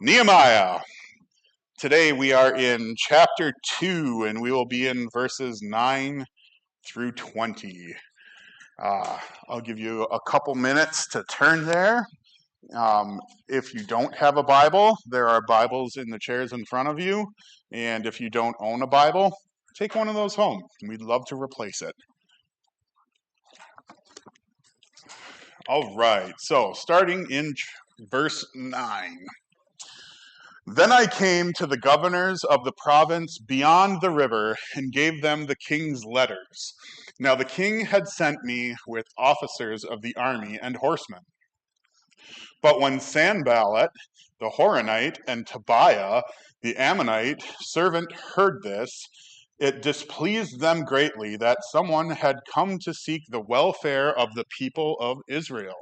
Nehemiah. Today we are in chapter 2, and we will be in verses 9 through 20. I'll give you a couple minutes to turn there. If you don't have a Bible, there are Bibles in the chairs in front of you. And if you don't own a Bible, take one of those home. We'd love to replace it. All right, so starting in verse 9. Then I came to the governors of the province beyond the river and gave them the king's letters. Now the king had sent me with officers of the army and horsemen. But when Sanballat, the Horonite, and Tobiah, the Ammonite servant, heard this, it displeased them greatly that someone had come to seek the welfare of the people of Israel.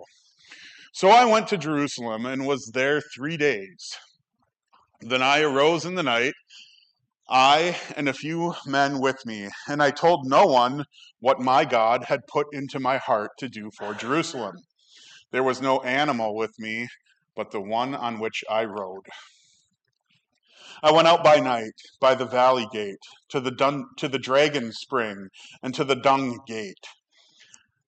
So I went to Jerusalem and was there 3 days. Then I arose in the night, I and a few men with me, and I told no one what my God had put into my heart to do for Jerusalem. There was no animal with me but the one on which I rode. I went out by night by the valley gate to the dragon spring and to the dung gate.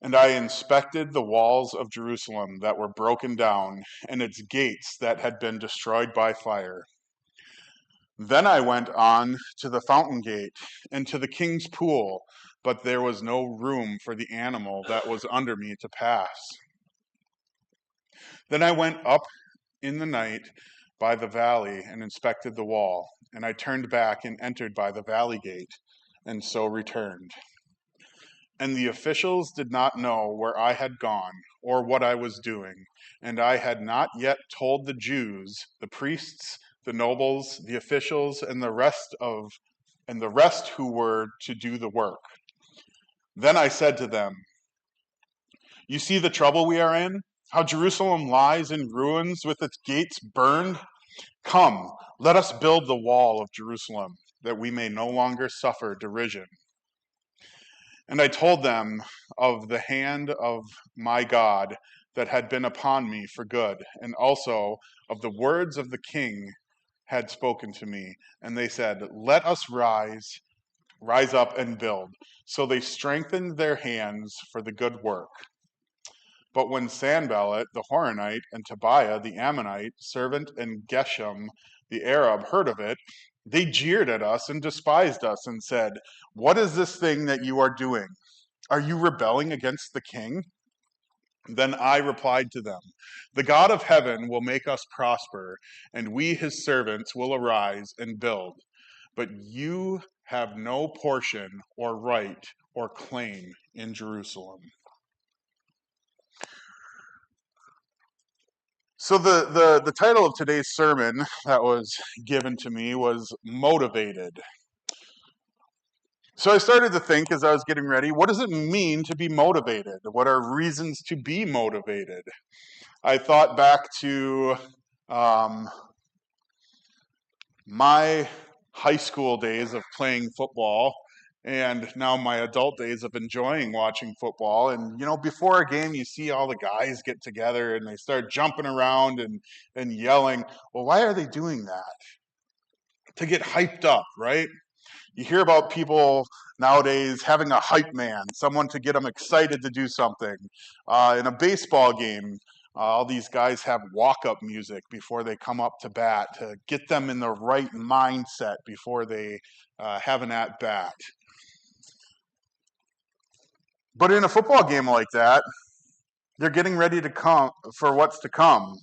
And I inspected the walls of Jerusalem that were broken down and its gates that had been destroyed by fire. Then I went on to the fountain gate and to the king's pool, but there was no room for the animal that was under me to pass. Then I went up in the night by the valley and inspected the wall, and I turned back and entered by the valley gate, and so returned. And the officials did not know where I had gone or what I was doing, and I had not yet told the Jews, the priests, the nobles, the officials, and the rest who were to do the work. Then I said to them, "You see the trouble we are in? How Jerusalem lies in ruins with its gates burned? Come, let us build the wall of Jerusalem, that we may no longer suffer derision." And I told them of the hand of my God that had been upon me for good, and also of the words of the king had spoken to me. And they said, "Let us rise up and build." So they strengthened their hands for the good work. But when Sanballat the Horonite and Tobiah the Ammonite servant and Geshem the Arab heard of it, they jeered at us and despised us and said, "What is this thing that you are doing? Are you rebelling against the king?" Then I replied to them, "The God of heaven will make us prosper, and we his servants will arise and build. But you have no portion or right or claim in Jerusalem." So the title of today's sermon that was given to me was Motivated. So I started to think as I was getting ready, what does it mean to be motivated? What are reasons to be motivated? I thought back to my high school days of playing football and now my adult days of enjoying watching football. And, before a game, you see all the guys get together and they start jumping around and yelling. Well, why are they doing that? To get hyped up, right? You hear about people nowadays having a hype man, someone to get them excited to do something. In a baseball game, all these guys have walk-up music before they come up to bat to get them in the right mindset before they have an at-bat. But in a football game like that, they're getting ready to come for what's to come.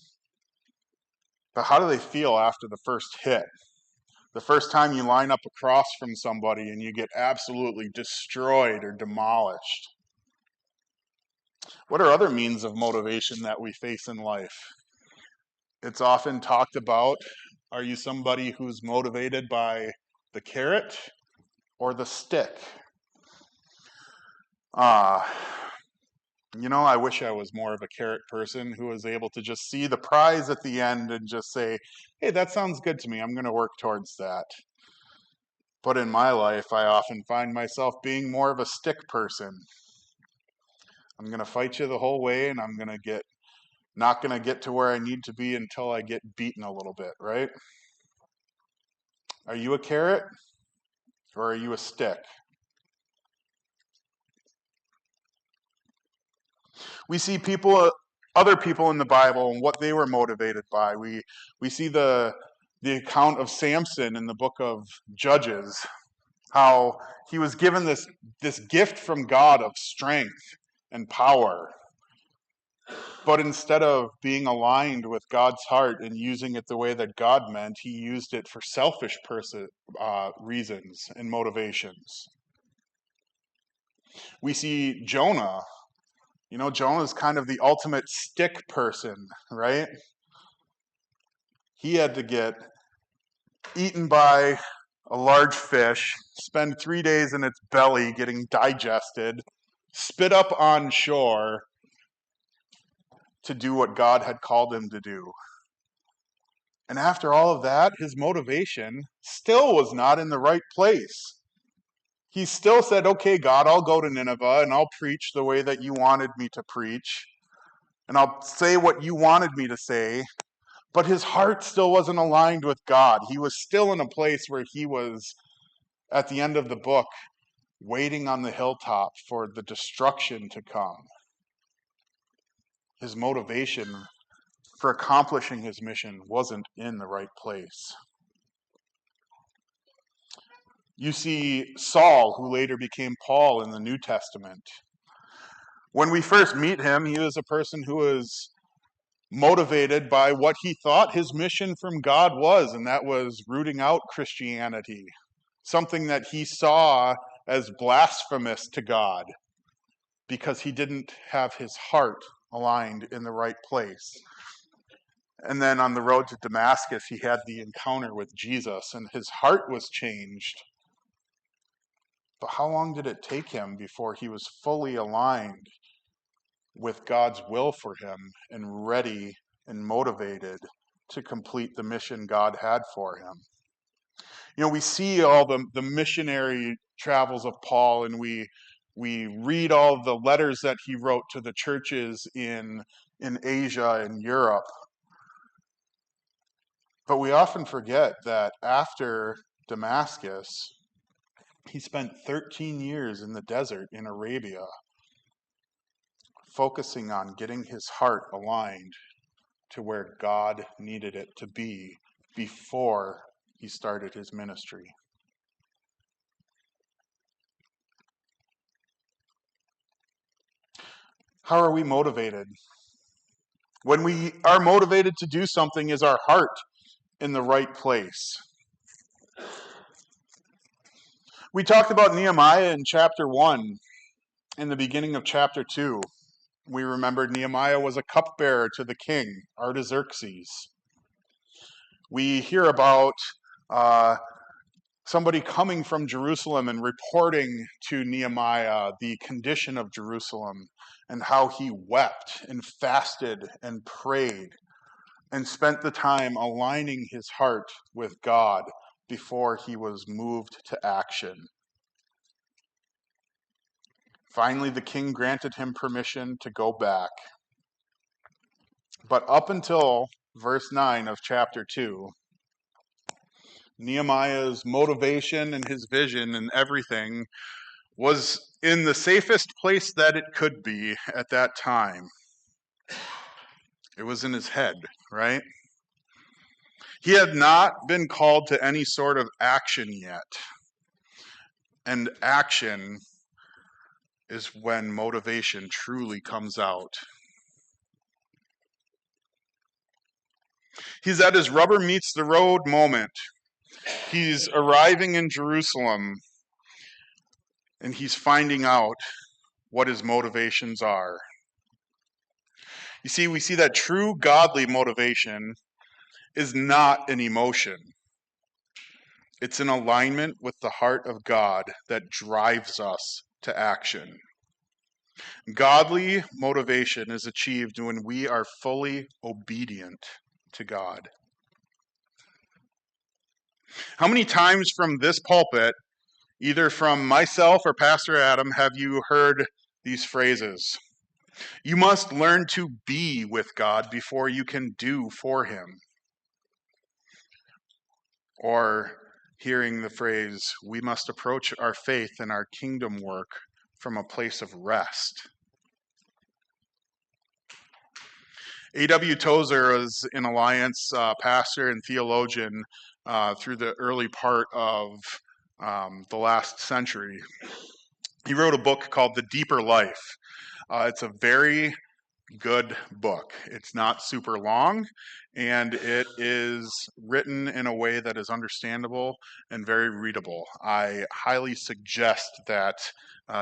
But how do they feel after the first hit? The first time you line up across from somebody and you get absolutely destroyed or demolished. What are other means of motivation that we face in life? It's often talked about, are you somebody who's motivated by the carrot or the stick? I wish I was more of a carrot person who was able to just see the prize at the end and just say, hey, that sounds good to me. I'm going to work towards that. But in my life, I often find myself being more of a stick person. I'm going to fight you the whole way, and I'm going to get Not going to get to where I need to be until I get beaten a little bit, right? Are you a carrot or are you a stick? We see other people in the Bible and what they were motivated by. We see the account of Samson in the book of Judges, how he was given this gift from God of strength and power. But instead of being aligned with God's heart and using it the way that God meant, he used it for selfish reasons and motivations. We see Jonah. Jonah's kind of the ultimate stick person, right? He had to get eaten by a large fish, spend 3 days in its belly getting digested, spit up on shore to do what God had called him to do. And after all of that, his motivation still was not in the right place. He still said, okay, God, I'll go to Nineveh and I'll preach the way that you wanted me to preach. And I'll say what you wanted me to say. But his heart still wasn't aligned with God. He was still in a place where he was, at the end of the book, waiting on the hilltop for the destruction to come. His motivation for accomplishing his mission wasn't in the right place. You see Saul, who later became Paul in the New Testament. When we first meet him, he was a person who was motivated by what he thought his mission from God was, and that was rooting out Christianity, something that he saw as blasphemous to God because he didn't have his heart aligned in the right place. And then on the road to Damascus, he had the encounter with Jesus, and his heart was changed. But how long did it take him before he was fully aligned with God's will for him and ready and motivated to complete the mission God had for him? We see all the missionary travels of Paul, and we read all the letters that he wrote to the churches in Asia and Europe. But we often forget that after Damascus, he spent 13 years in the desert in Arabia, focusing on getting his heart aligned to where God needed it to be before he started his ministry. How are we motivated? When we are motivated to do something, is our heart in the right place? We talked about Nehemiah in chapter 1, in the beginning of chapter 2. We remembered Nehemiah was a cupbearer to the king, Artaxerxes. We hear about somebody coming from Jerusalem and reporting to Nehemiah the condition of Jerusalem and how he wept and fasted and prayed and spent the time aligning his heart with God before he was moved to action. Finally, the king granted him permission to go back. But up until verse 9 of chapter 2, Nehemiah's motivation and his vision and everything was in the safest place that it could be at that time. It was in his head, right? He had not been called to any sort of action yet. And action is when motivation truly comes out. He's at his rubber meets the road moment. He's arriving in Jerusalem, and he's finding out what his motivations are. You see, we see that true godly motivation is not an emotion. It's an alignment with the heart of God that drives us to action. Godly motivation is achieved when we are fully obedient to God. How many times from this pulpit, either from myself or Pastor Adam, have you heard these phrases? You must learn to be with God before you can do for him. Or hearing the phrase, we must approach our faith and our kingdom work from a place of rest. A.W. Tozer was an Alliance pastor and theologian through the early part of the last century. He wrote a book called The Deeper Life. It's a very good book. It's not super long, and it is written in a way that is understandable and very readable. I highly suggest that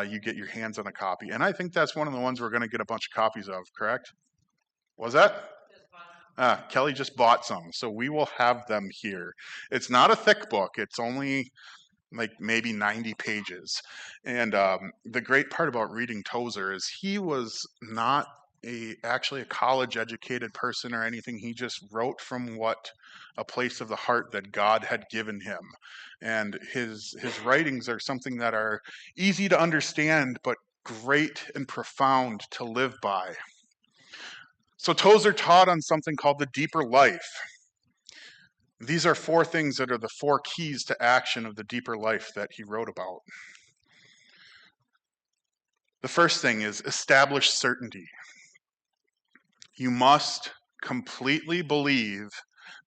you get your hands on a copy, and I think that's one of the ones we're going to get a bunch of copies of, correct? Was that? Kelly just bought some, so we will have them here. It's not a thick book. It's only like maybe 90 pages. And the great part about reading Tozer is he was not actually a college educated person or anything. He just wrote from what a place of the heart that God had given him. And his writings are something that are easy to understand, but great and profound to live by. So Tozer taught on something called the deeper life. These are 4 things that are the 4 keys to action of the deeper life that he wrote about. The first thing is establish certainty. You must completely believe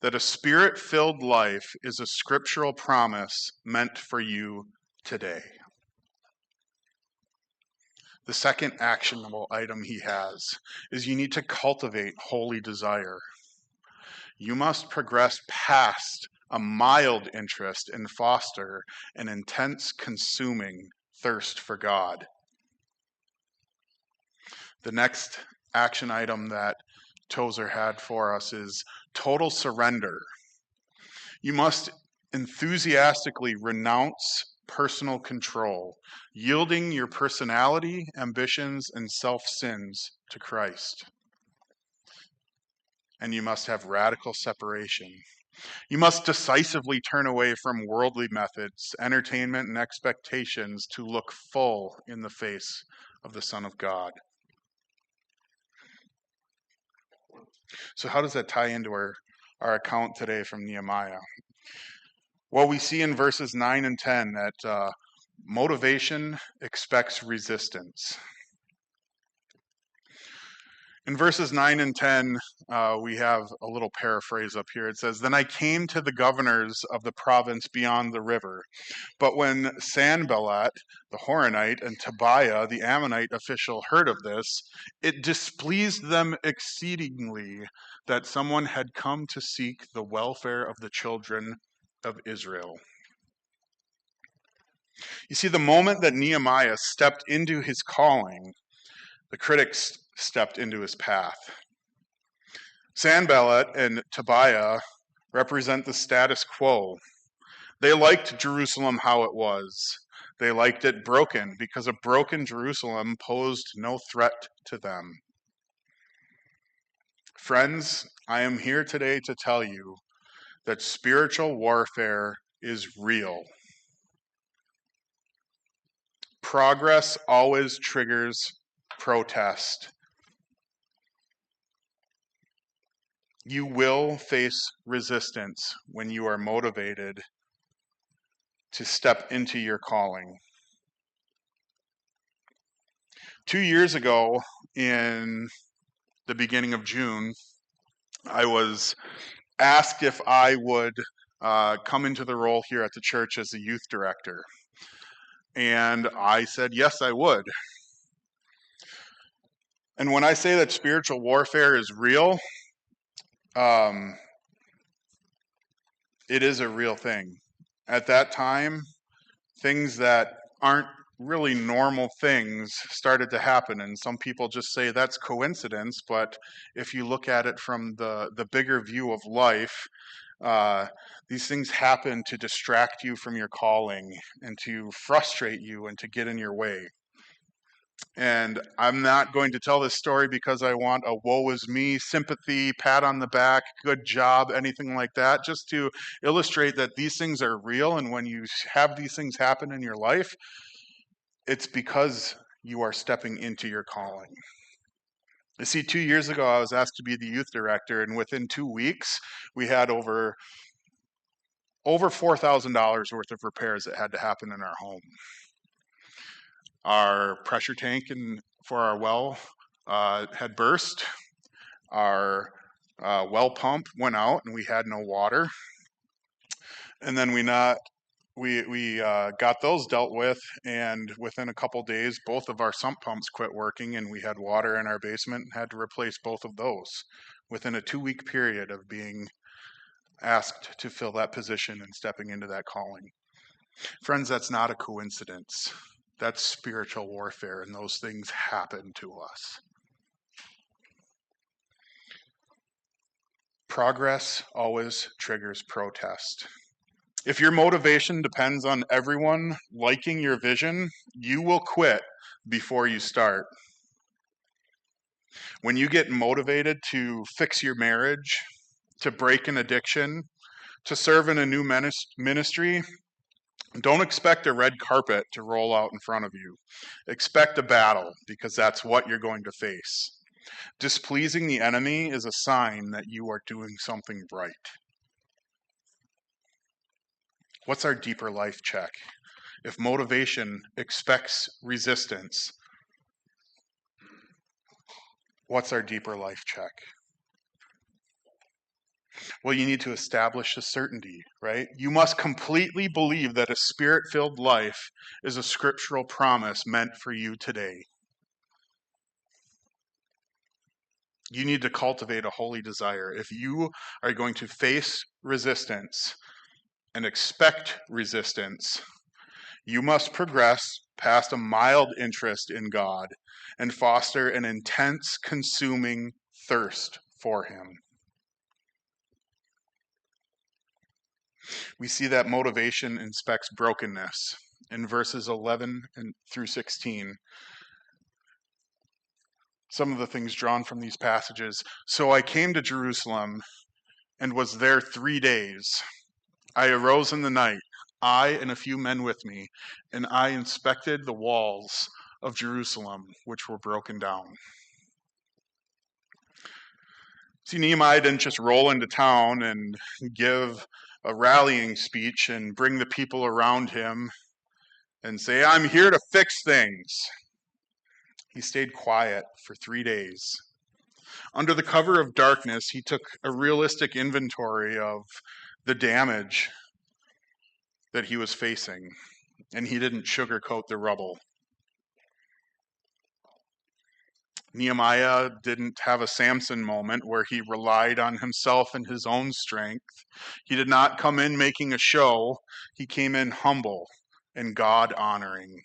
that a spirit-filled life is a scriptural promise meant for you today. The second actionable item he has is you need to cultivate holy desire. You must progress past a mild interest and foster an intense, consuming thirst for God. The next action item that Tozer had for us is total surrender. You must enthusiastically renounce personal control, yielding your personality, ambitions, and self-sins to Christ. And you must have radical separation. You must decisively turn away from worldly methods, entertainment, and expectations to look full in the face of the Son of God. So how does that tie into our account today from Nehemiah? Well, we see in verses 9 and 10 that motivation expects resistance. In verses 9 and 10, we have a little paraphrase up here. It says, "Then I came to the governors of the province beyond the river. But when Sanballat, the Horonite, and Tobiah, the Ammonite official, heard of this, it displeased them exceedingly that someone had come to seek the welfare of the children of Israel." You see, the moment that Nehemiah stepped into his calling, the critics stepped into his path. Sanballat and Tobiah represent the status quo. They liked Jerusalem how it was. They liked it broken because a broken Jerusalem posed no threat to them. Friends, I am here today to tell you that spiritual warfare is real. Progress always triggers protest. You will face resistance when you are motivated to step into your calling. 2 years ago, in the beginning of June, I was asked if I would come into the role here at the church as the youth director. And I said, yes, I would. And when I say that spiritual warfare is real, it is a real thing. At that time, things that aren't really normal things started to happen, and some people just say that's coincidence, but if you look at it from the bigger view of life, these things happen to distract you from your calling and to frustrate you and to get in your way. And I'm not going to tell this story because I want a woe is me, sympathy, pat on the back, good job, anything like that, just to illustrate that these things are real. And when you have these things happen in your life, it's because you are stepping into your calling. You see, 2 years ago, I was asked to be the youth director, and within 2 weeks, we had over $4,000 worth of repairs that had to happen in our home. Our pressure tank for our well had burst. Our well pump went out, and we had no water. And then we got those dealt with, and within a couple days, both of our sump pumps quit working, and we had water in our basement and had to replace both of those within a 2-week period of being asked to fill that position and stepping into that calling. Friends, that's not a coincidence. That's spiritual warfare, and those things happen to us. Progress always triggers protest. If your motivation depends on everyone liking your vision, you will quit before you start. When you get motivated to fix your marriage, to break an addiction, to serve in a new ministry, don't expect a red carpet to roll out in front of you. Expect a battle, because that's what you're going to face. Displeasing the enemy is a sign that you are doing something right. What's our deeper life check? If motivation expects resistance, what's our deeper life check? Well, you need to establish a certainty, right? You must completely believe that a spirit-filled life is a scriptural promise meant for you today. You need to cultivate a holy desire. If you are going to face resistance and expect resistance, you must progress past a mild interest in God and foster an intense, consuming thirst for Him. We see that motivation inspects brokenness in verses 11 through 16. Some of the things drawn from these passages. So I came to Jerusalem and was there 3 days. I arose in the night, I and a few men with me, and I inspected the walls of Jerusalem, which were broken down. See, Nehemiah didn't just roll into town and give a rallying speech and bring the people around him and say, I'm here to fix things. He stayed quiet for 3 days. Under the cover of darkness, he took a realistic inventory of the damage that he was facing, and he didn't sugarcoat the rubble. Nehemiah didn't have a Samson moment where he relied on himself and his own strength. He did not come in making a show. He came in humble and God-honoring.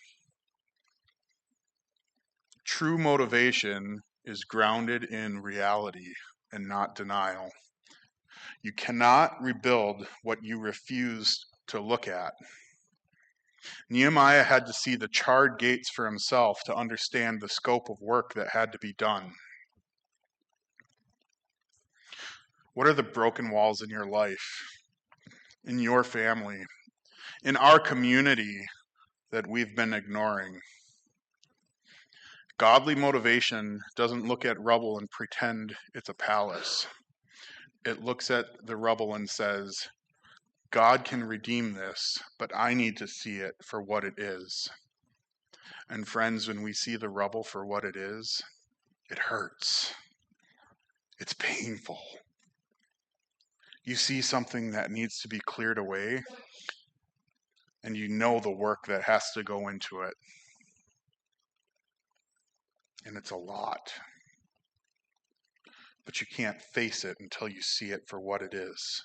True motivation is grounded in reality and not denial. You cannot rebuild what you refuse to look at. Nehemiah had to see the charred gates for himself to understand the scope of work that had to be done. What are the broken walls in your life, in your family, in our community that we've been ignoring? Godly motivation doesn't look at rubble and pretend it's a palace. It looks at the rubble and says, God can redeem this, but I need to see it for what it is. And friends, when we see the rubble for what it is, it hurts. It's painful. You see something that needs to be cleared away, and you know the work that has to go into it. And it's a lot. But you can't face it until you see it for what it is.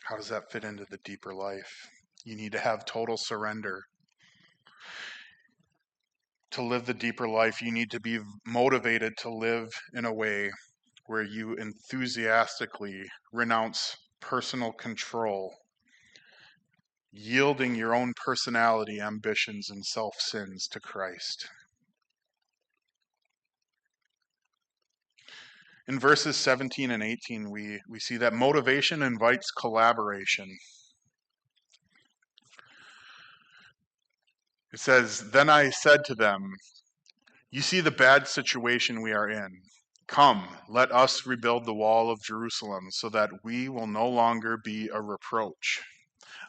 How does that fit into the deeper life? You need to have total surrender. To live the deeper life, you need to be motivated to live in a way where you enthusiastically renounce personal control, yielding your own personality, ambitions, and self-sins to Christ. In verses 17 and 18, we see that motivation invites collaboration. It says, "Then I said to them, 'You see the bad situation we are in. Come, let us rebuild the wall of Jerusalem so that we will no longer be a reproach.'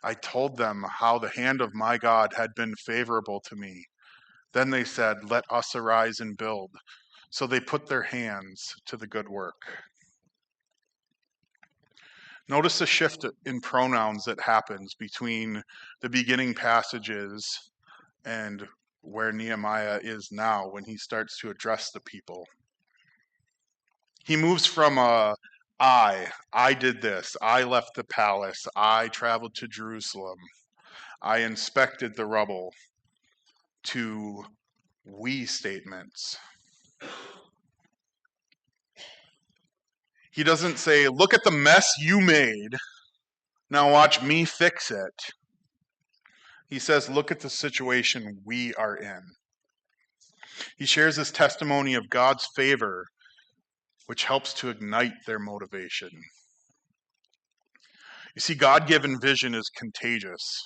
I told them how the hand of my God had been favorable to me. Then they said, 'Let us arise and build.' So they put their hands to the good work." Notice the shift in pronouns that happens between the beginning passages and where Nehemiah is now when he starts to address the people. He moves from I did this, I left the palace, I traveled to Jerusalem, I inspected the rubble, to we statements. He doesn't say, "Look at the mess you made, now watch me fix it." He says, "Look at the situation we are in." He shares his testimony of God's favor, which helps to ignite their motivation. You see, God-given vision is contagious.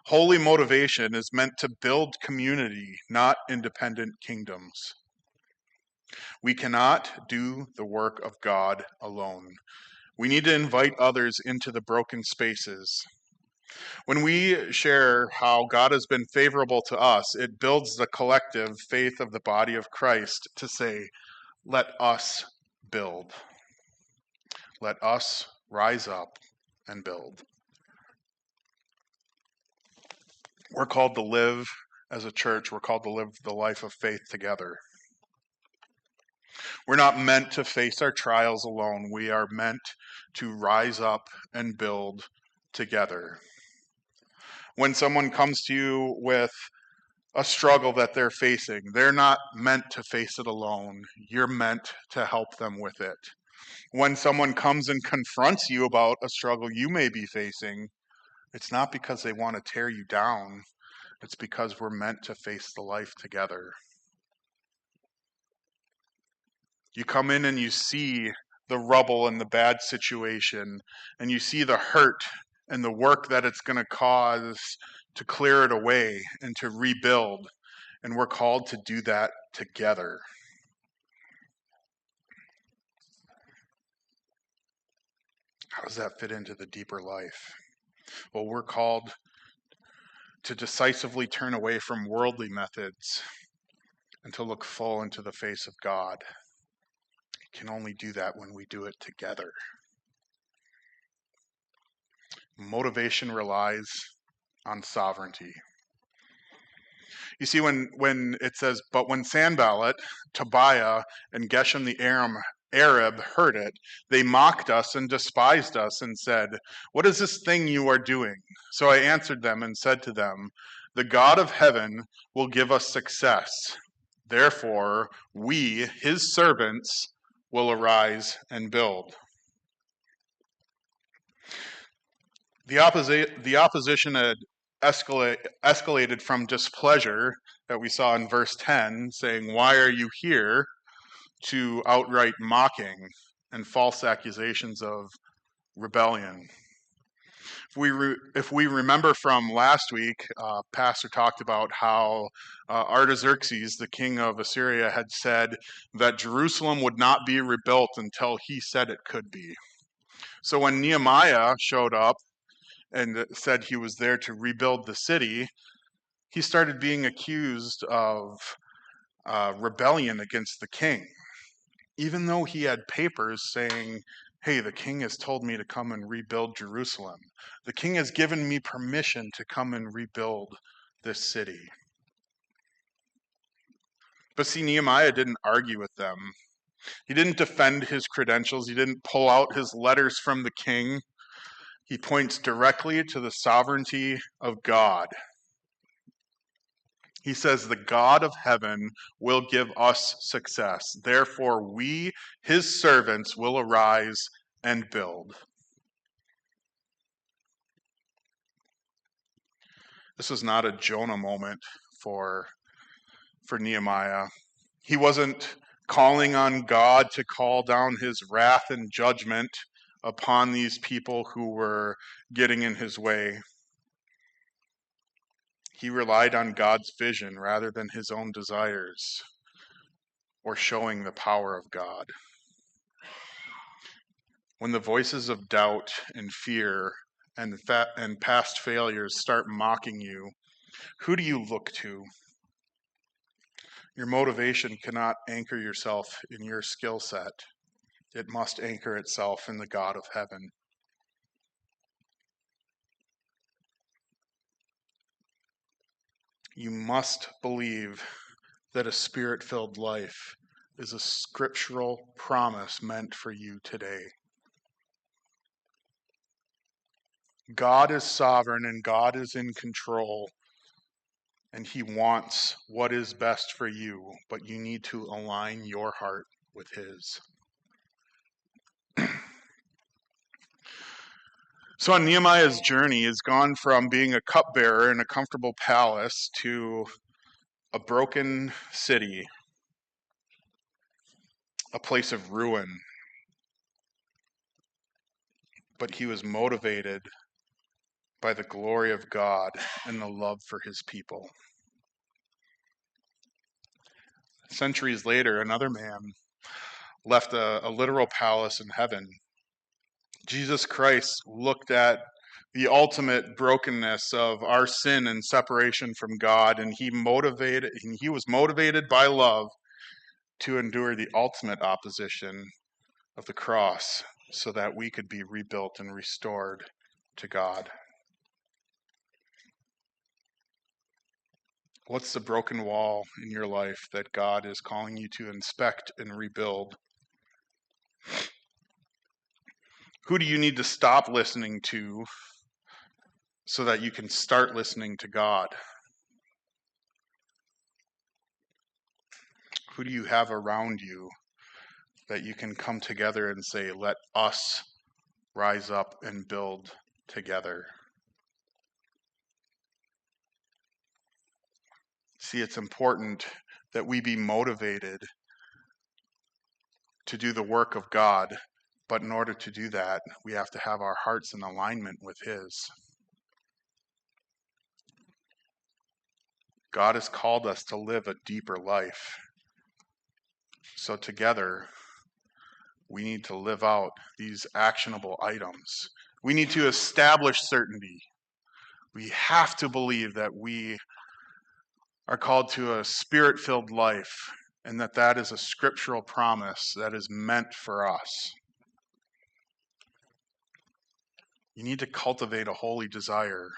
Holy motivation is meant to build community, not independent kingdoms. We cannot do the work of God alone. We need to invite others into the broken spaces. When we share how God has been favorable to us, it builds the collective faith of the body of Christ to say, "Let us build. Let us rise up and build." We're called to live as a church, we're called to live the life of faith together. We're not meant to face our trials alone. We are meant to rise up and build together. When someone comes to you with a struggle that they're facing, they're not meant to face it alone. You're meant to help them with it. When someone comes and confronts you about a struggle you may be facing, it's not because they want to tear you down. It's because we're meant to face the life together. You come in and you see the rubble and the bad situation, and you see the hurt and the work that it's going to cause to clear it away and to rebuild. And we're called to do that together. How does that fit into the deeper life? Well, we're called to decisively turn away from worldly methods and to look full into the face of God. We can only do that when we do it together. Motivation relies on sovereignty. You see, when it says, "But when Sanballat, Tobiah, and Geshem the Arab heard it, they mocked us and despised us and said, 'What is this thing you are doing?' So I answered them and said to them, 'The God of heaven will give us success. Therefore, we, his servants, will arise and build.'" The opposition had escalated from displeasure that we saw in verse 10, saying, "Why are you here?" to outright mocking and false accusations of rebellion. If we remember from last week, Pastor talked about how Artaxerxes, the king of Assyria, had said that Jerusalem would not be rebuilt until he said it could be. So when Nehemiah showed up and said he was there to rebuild the city, he started being accused of rebellion against the king, even though he had papers saying, "Hey, the king has told me to come and rebuild Jerusalem. The king has given me permission to come and rebuild this city." But see, Nehemiah didn't argue with them. He didn't defend his credentials. He didn't pull out his letters from the king. He points directly to the sovereignty of God. He says, "The God of heaven will give us success. Therefore, we, his servants, will arise and build." This was not a Jonah moment for Nehemiah. He wasn't calling on God to call down his wrath and judgment upon these people who were getting in his way. He relied on God's vision rather than his own desires or showing the power of God. When the voices of doubt and fear and past failures start mocking you, who do you look to? Your motivation cannot anchor yourself in your skill set. It must anchor itself in the God of heaven. You must believe that a spirit-filled life is a scriptural promise meant for you today. God is sovereign and God is in control, and he wants what is best for you, but you need to align your heart with his. So on Nehemiah's journey, he's gone from being a cupbearer in a comfortable palace to a broken city, a place of ruin. But he was motivated by the glory of God and the love for his people. Centuries later, another man left a literal palace in heaven. Jesus Christ looked at the ultimate brokenness of our sin and separation from God, and he was motivated by love to endure the ultimate opposition of the cross so that we could be rebuilt and restored to God. What's the broken wall in your life that God is calling you to inspect and rebuild? Who do you need to stop listening to so that you can start listening to God? Who do you have around you that you can come together and say, let us rise up and build together? See, it's important that we be motivated to do the work of God, but in order to do that, we have to have our hearts in alignment with his. God has called us to live a deeper life. So together, we need to live out these actionable items. We need to establish certainty. We have to believe that we are called to a spirit-filled life and that that is a scriptural promise that is meant for us. You need to cultivate a holy desire.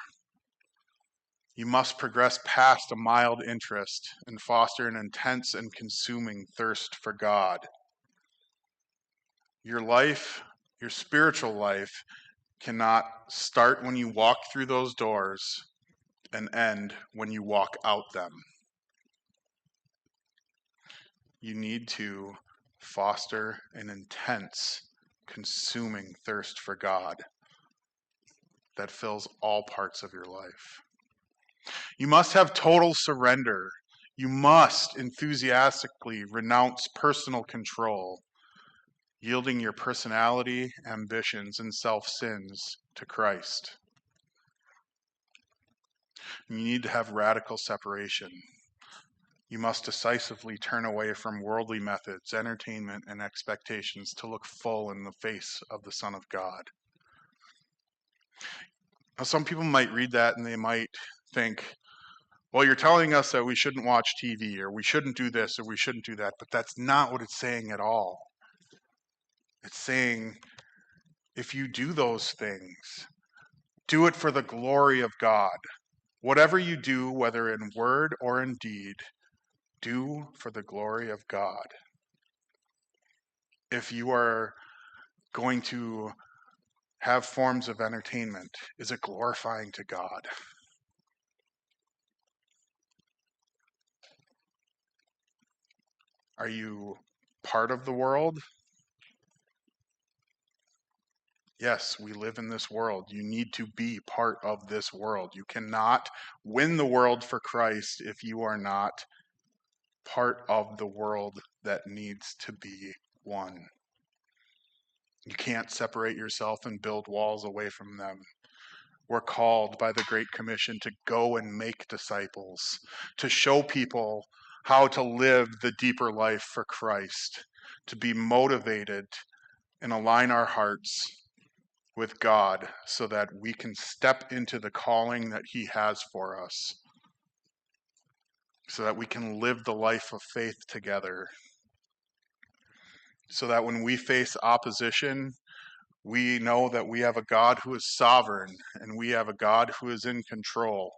You must progress past a mild interest and foster an intense and consuming thirst for God. Your life, your spiritual life, cannot start when you walk through those doors and end when you walk out them. You need to foster an intense, consuming thirst for God that fills all parts of your life. You must have total surrender. You must enthusiastically renounce personal control, yielding your personality, ambitions, and self-sins to Christ. You need to have radical separation. You must decisively turn away from worldly methods, entertainment, and expectations to look full in the face of the Son of God. Now, some people might read that and they might think, well, you're telling us that we shouldn't watch TV, or we shouldn't do this, or we shouldn't do that, but that's not what it's saying at all. It's saying, if you do those things, do it for the glory of God. Whatever you do, whether in word or in deed, do for the glory of God. If you are going to have forms of entertainment, is it glorifying to God? Are you part of the world? Yes, we live in this world. You need to be part of this world. You cannot win the world for Christ if you are not part of the world that needs to be won. You can't separate yourself and build walls away from them. we're called by the Great Commission to go and make disciples, to show people how to live the deeper life for Christ, to be motivated and align our hearts with God so that we can step into the calling that He has for us, so that we can live the life of faith together, so that when we face opposition, we know that we have a God who is sovereign and we have a God who is in control,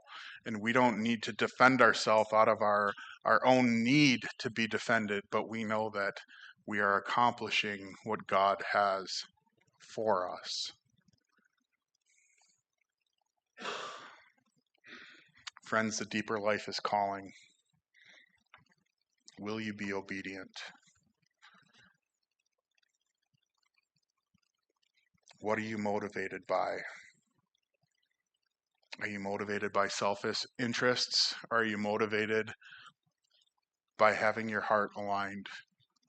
and we don't need to defend ourselves out of our own need to be defended, but we know that we are accomplishing what God has for us. Friends, the deeper life is calling. Will you be obedient? What are you motivated by? Are you motivated by selfish interests? Are you motivated by having your heart aligned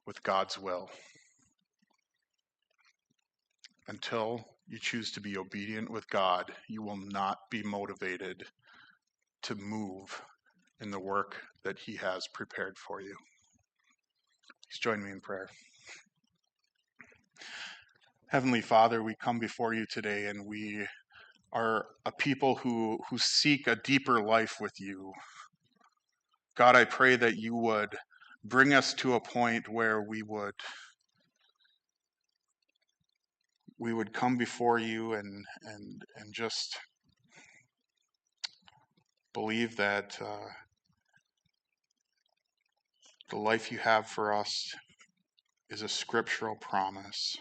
with God's will? Until you choose to be obedient with God, you will not be motivated to move in the work that He has prepared for you. Please join me in prayer. Heavenly Father, we come before you today, and we are a people who seek a deeper life with you. God, I pray that you would bring us to a point where we would come before you and just believe that the life you have for us is a scriptural promise.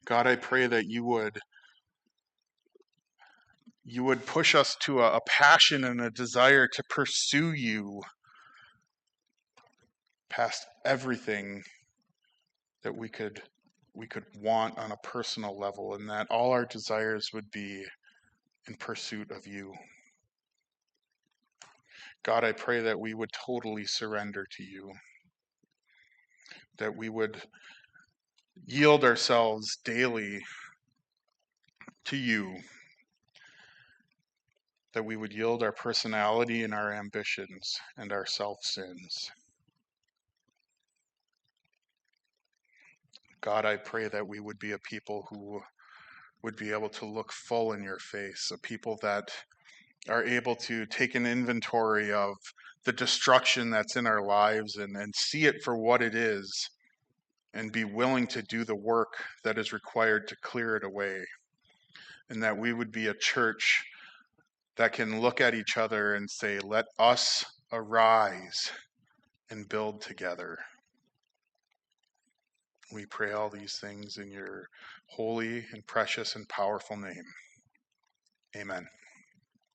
God, I pray that you would push us to a passion and a desire to pursue you past everything that we could want on a personal level, and that all our desires would be in pursuit of you. God, I pray that we would totally surrender to you, that we would yield ourselves daily to you, that we would yield our personality and our ambitions and our self-sins. God, I pray that we would be a people who would be able to look full in your face, a people that are able to take an inventory of the destruction that's in our lives and see it for what it is, and be willing to do the work that is required to clear it away. And that we would be a church that can look at each other and say, let us arise and build together. We pray all these things in your holy and precious and powerful name. Amen.